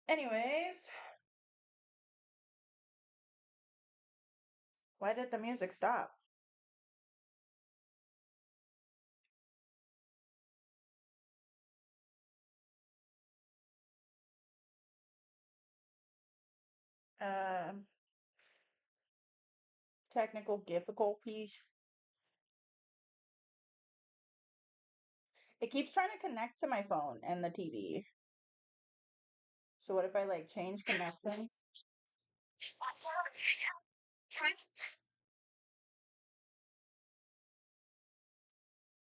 S1: Anyways, why did the music stop? Um, technical difficulties. It keeps trying to connect to my phone and the TV. So what if I like change connection?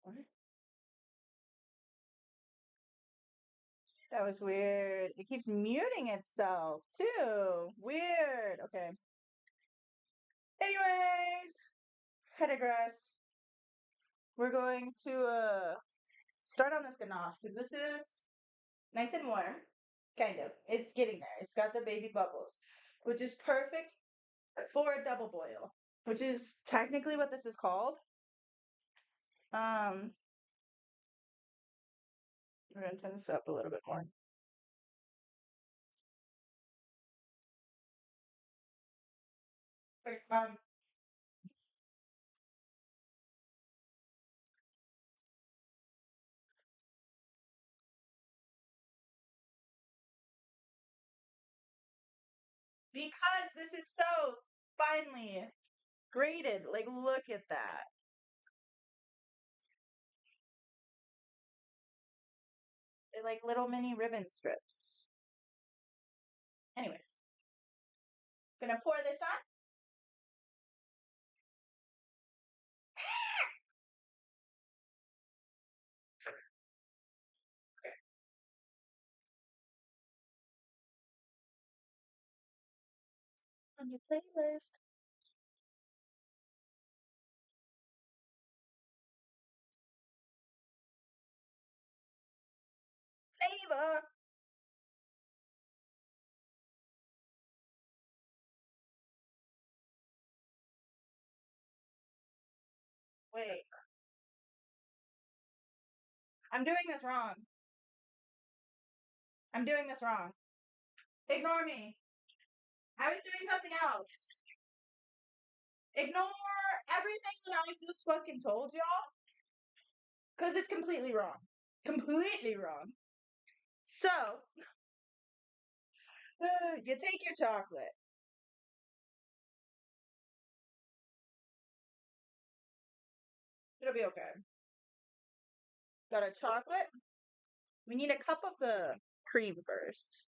S1: What? That was weird. It keeps muting itself too. Weird. Okay. Anyways, I digress. We're going to start on this ganache because this is nice and warm. Kind of. It's getting there. It's got the baby bubbles, which is perfect for a double boil, which is technically what this is called. We're gonna turn this up a little bit more. Um, because this is so finely grated. Like, look at that. They're like little mini ribbon strips. Anyways, gonna pour this on. On your playlist. Flavor. Wait, I'm doing this wrong. I'm doing this wrong. Ignore me. I was doing something else. Ignore everything that I just fucking told y'all. Because it's completely wrong. Completely wrong. So, you take your chocolate. It'll be okay. Got a chocolate. We need a cup of the cream first.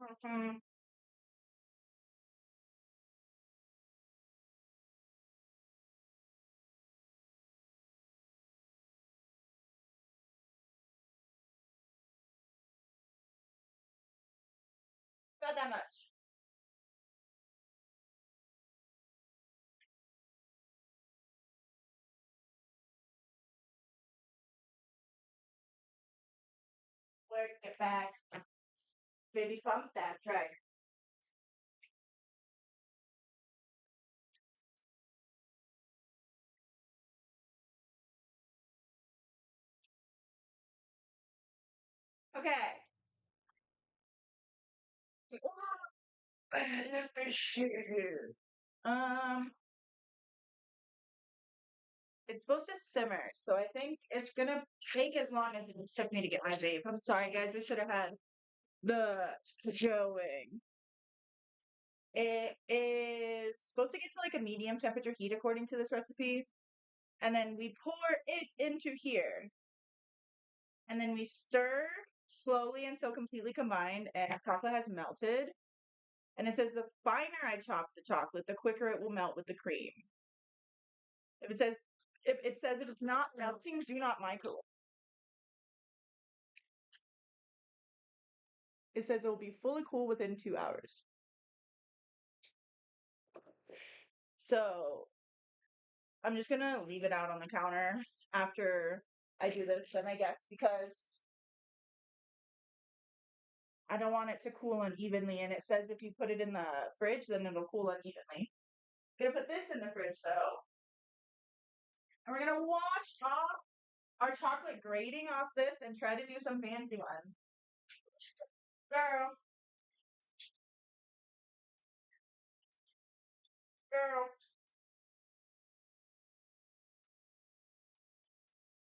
S1: Mm-hmm. Not that much. Work it back. Baby pump that right. Okay. Um, it's supposed to simmer, so I think it's gonna take as long as it took me to get my vape. I'm sorry, guys. I should have had the showing. It is supposed to get to like a medium temperature heat according to this recipe. And then we pour it into here. And then we stir slowly until completely combined and chocolate has melted. And it says the finer I chop the chocolate, the quicker it will melt with the cream. If it says if it says if it's not melting, do not microwave. It says it will be fully cool within 2 hours. So I'm just gonna leave it out on the counter after I do this, then I guess, because I don't want it to cool unevenly. And it says if you put it in the fridge, then it'll cool unevenly. I'm gonna put this in the fridge though. And we're gonna wash off our chocolate grating off this and try to do some fancy one. Girl, girl,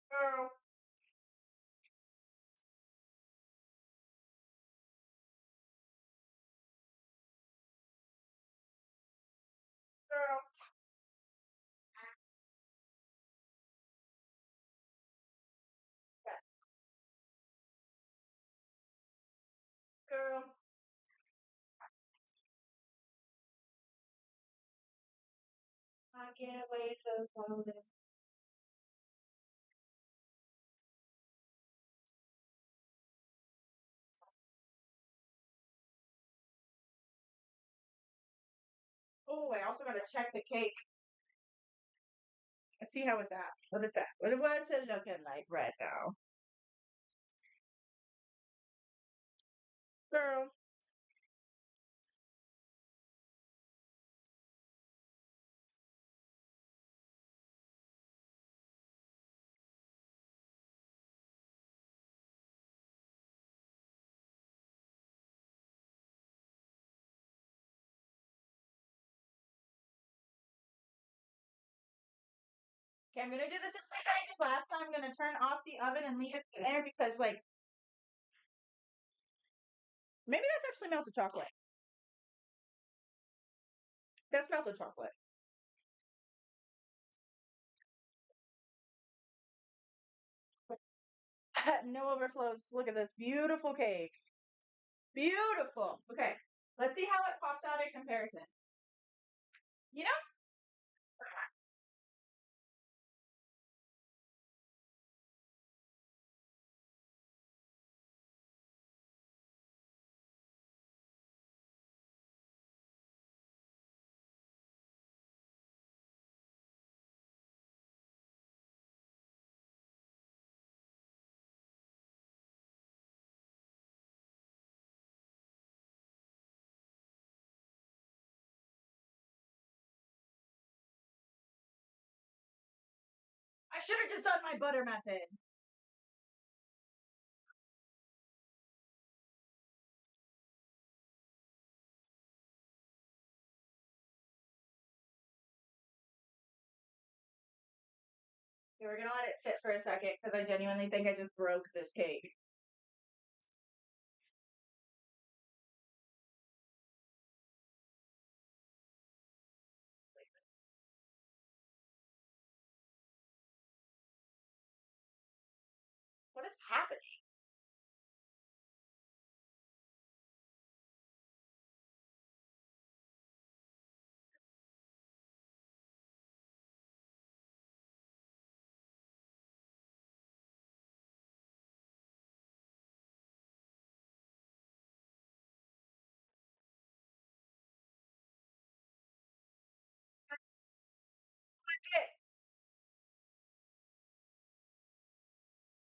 S1: girl, girl. can't wait so slowly. Oh, I also gotta check the cake and see how it's at. What it's at. What's it looking like right now? Girl. Okay, I'm gonna do this like I did last time. I'm gonna turn off the oven and leave it in there because, like, maybe that's actually melted chocolate. That's melted chocolate. No overflows. Look at this beautiful cake. Beautiful. Okay, let's see how it pops out in comparison. You know, I should have just done my butter method. Okay, we're gonna let it sit for a second because I genuinely think I just broke this cake. What is happening?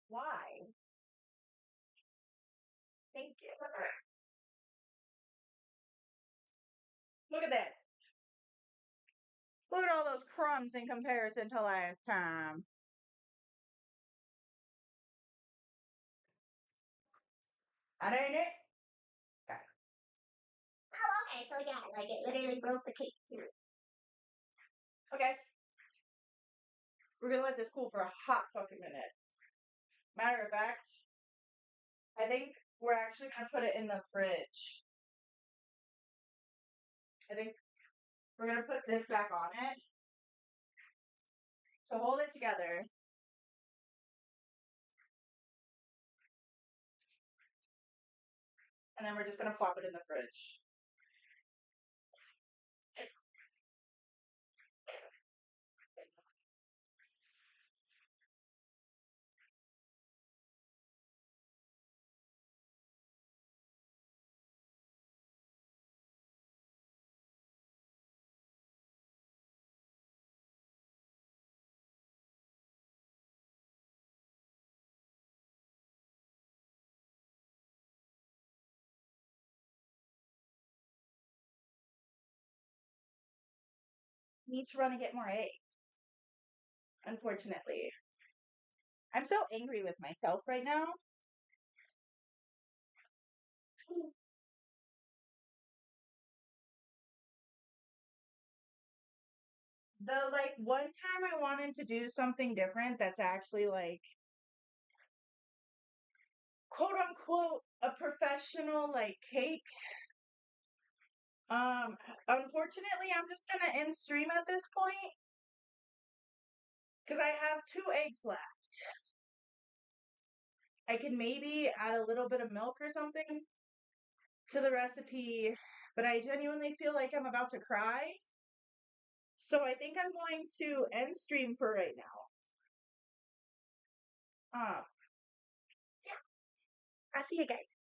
S1: Why? Thank you. Look at that. Look at all those crumbs in comparison to last time. That ain't it. Okay. Oh, okay. So yeah, like it literally broke the cake too. Okay. We're gonna let this cool for a hot fucking minute. Matter of fact, I think we're actually gonna put it in the fridge. I think we're gonna put this back on it. So hold it together. And then we're just gonna plop it in the fridge. Need to run and get more eggs. Unfortunately. I'm so angry with myself right now. The like one time I wanted to do something different that's actually like quote unquote a professional like cake. Unfortunately I'm just gonna end stream at this point because I have 2 eggs left. I can maybe add a little bit of milk or something to the recipe, but I genuinely feel like I'm about to cry. So I think I'm going to end stream for right now. Yeah, I'll see you guys.